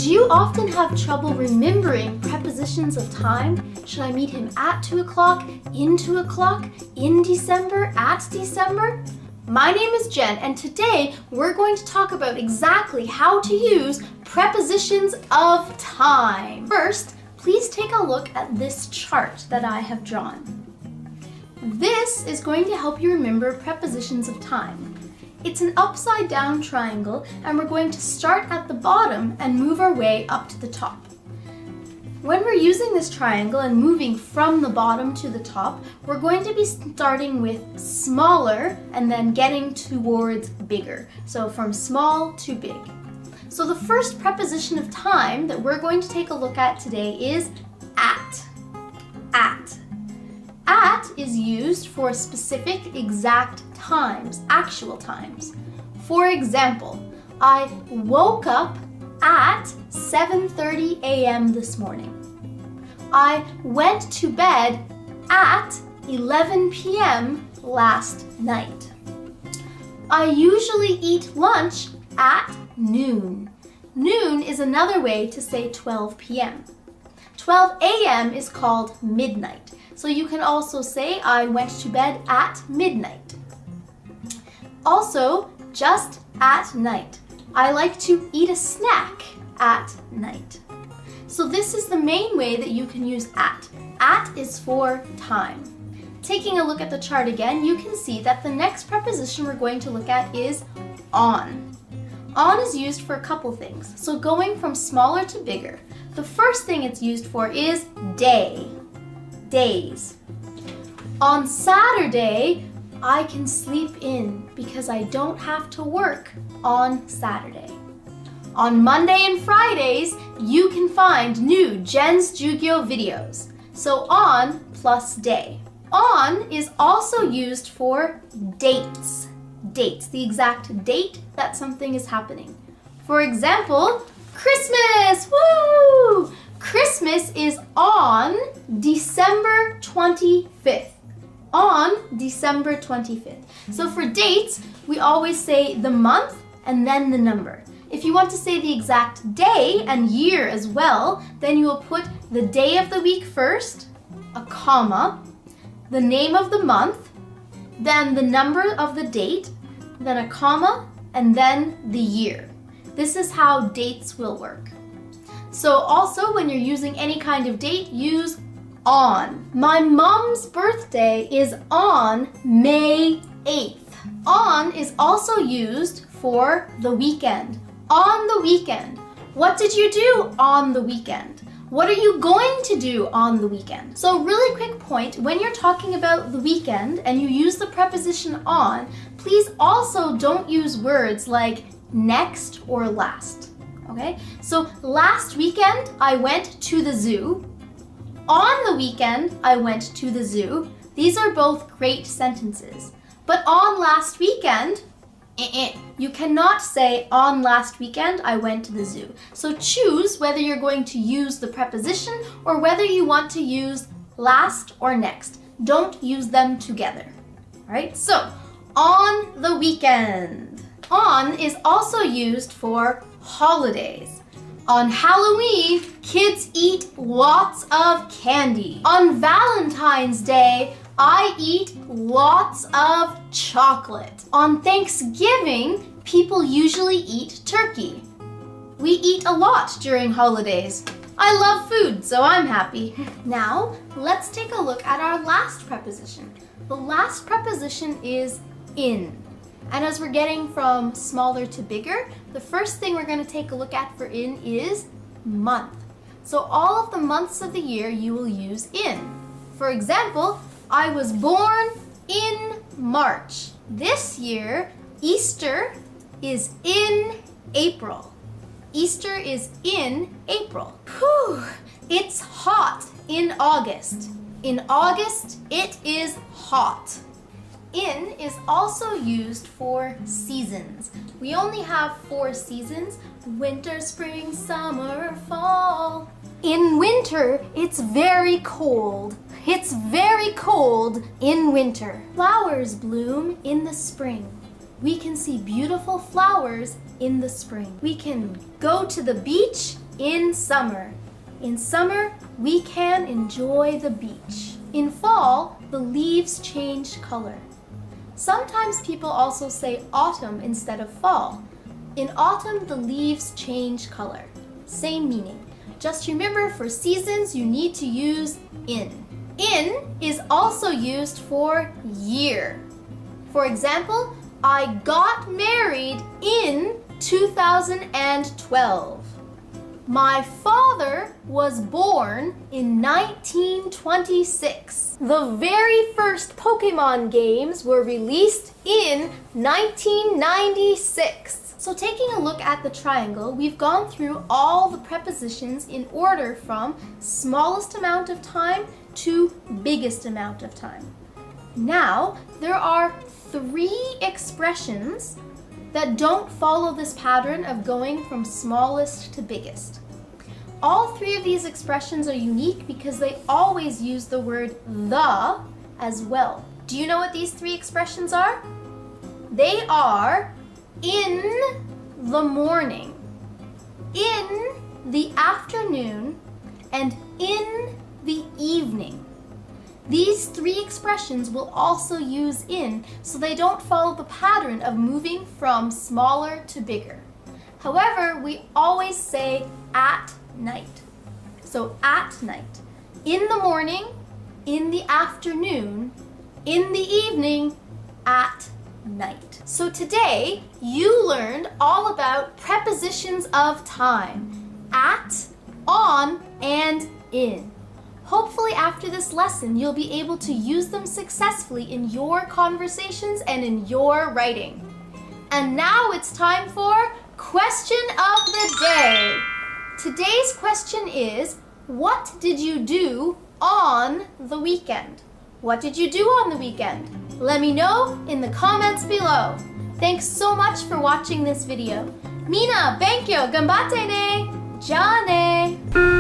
Do you often have trouble remembering prepositions of time? Should I meet him at 2 o'clock, in 2 o'clock, in December, at December? My name is Jen, and today we're going to talk about exactly how to use prepositions of time. First, please take a look at this chart that I have drawn. This is going to help you remember prepositions of time. It's an upside down triangle, and we're going to start at the bottom and move our way up to the top. When we're using this triangle and moving from the bottom to the top, we're going to be starting with smaller and then getting towards bigger. So from small to big. So the first preposition of time that we're going to take a look at today is at. At. At is used for specific exact times, actual times. For example, I woke up at 7:30 a.m. this morning. I went to bed at 11 p.m. last night. I usually eat lunch at noon. Noon is another way to say 12 p.m. 12 a.m. is called midnight. So you can also say I went to bed at midnight. Also, just at night. I like to eat a snack at night. So this is the main way that you can use at. At is for time. Taking a look at the chart again, you can see that the next preposition we're going to look at is on. On is used for a couple things. So going from smaller to bigger. The first thing it's used for is day. Days. On Saturday, I can sleep in because I don't have to work on Saturday. On Monday and Fridays, you can find new Jen's Jyugyou videos. So on plus day. On is also used for dates. Dates, the exact date that something is happening. For example, Christmas! Woo! Christmas is on December 25th. On December 25th. So for dates, we always say the month and then the number. If you want to say the exact day and year as well, then you will put the day of the week first, a comma, the name of the month, then the number of the date, then a comma, and then the year. This is how dates will work. So also when you're using any kind of date, use on. My mom's birthday is on May 8th. On is also used for the weekend. On the weekend. What did you do on the weekend? What are you going to do on the weekend? So really quick point, when you're talking about the weekend and you use the preposition on, please also don't use words like next or last. Okay? So last weekend I went to the zoo. On the weekend I went to the zoo. These are both great sentences. But on last weekend, you cannot say on last weekend I went to the zoo. So choose whether you're going to use the preposition or whether you want to use last or next. Don't use them together. All right? So, on the weekend. On is also used for holidays. On Halloween, kids eat lots of candy. On Valentine's Day, I eat lots of chocolate. On Thanksgiving, people usually eat turkey. We eat a lot during holidays. I love food, so I'm happy. Now, let's take a look at our last preposition. The last preposition is in. And as we're getting from smaller to bigger, the first thing we're going to take a look at for in is month. So all of the months of the year you will use in. For example, I was born in March. This year, Easter is in April. Easter is in April. Whew, it's hot in August. In August, it is hot. In is also used for seasons. We only have 4 seasons: winter, spring, summer, fall. In winter, it's very cold. It's very cold in winter. Flowers bloom in the spring. We can see beautiful flowers in the spring. We can go to the beach in summer. In summer, we can enjoy the beach. In fall, the leaves change color. Sometimes people also say autumn instead of fall. In autumn, the leaves change color. Same meaning. Just remember, for seasons, you need to use in. In is also used for year. For example, I got married in 2012. My father was born in 1926. The very first Pokemon games were released in 1996. So taking a look at the triangle, we've gone through all the prepositions in order from smallest amount of time to biggest amount of time. Now, there are 3 expressions that don't follow this pattern of going from smallest to biggest. All 3 of these expressions are unique because they always use the word the as well. Do you know what these 3 expressions are? They are in the morning, in the afternoon, and in the evening. These 3 expressions will also use in, so they don't follow the pattern of moving from smaller to bigger. However, we always say at night. So at night. In the morning, in the afternoon, in the evening, at night. So today, you learned all about prepositions of time. At, on, and in. Hopefully after this lesson, you'll be able to use them successfully in your conversations and in your writing. And now it's time for Question of the Day. Today's question is, what did you do on the weekend? What did you do on the weekend? Let me know in the comments below. Thanks so much for watching this video. みんな勉強頑張ってね。じゃあね。